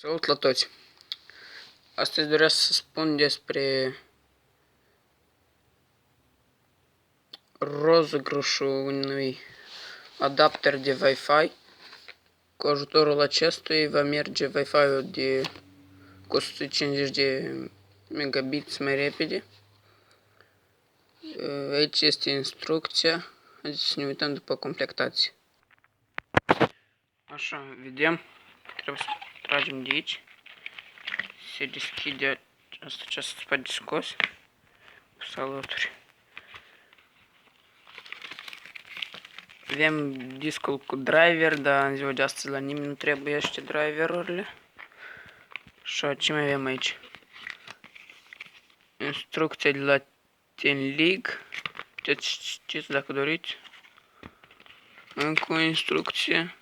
Salut la toți! Astăzi doresc să spun despre rozăgrușul unui adapter de Wi-Fi. Cu ajutorul acestuia va merge Wi-Fi-ul cu 150 de megabits mai repede. Aici este instrucția. Haideți să ne uităm după completație. Așa, vedem. Trebuie să tragem de aici. Se deschide asta ce se poate scos. Saluturi. Avem discul cu driver, dar în ziua de astăzi la nimeni nu trebuie driverurile. Și ce mai avem aici? Instrucția de la TenLeague. Puteți citiți dacă doriți. Încă o instrucție.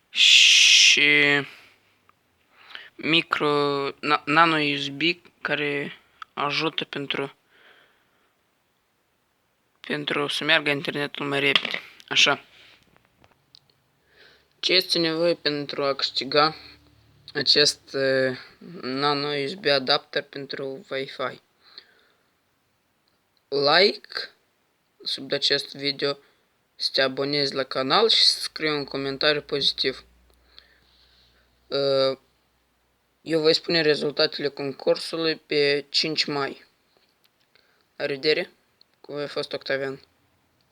Și nano USB care ajută pentru să meargă internetul mai repede. Așa. Ce este nevoie pentru a câștiga acest nano USB adapter pentru Wi-Fi? Like sub acest video, să te abonezi la canal și să scrii un comentariu pozitiv. Eu voi spune rezultatele concursului pe 5 mai. La revedere! Cu voi a fost Octavian.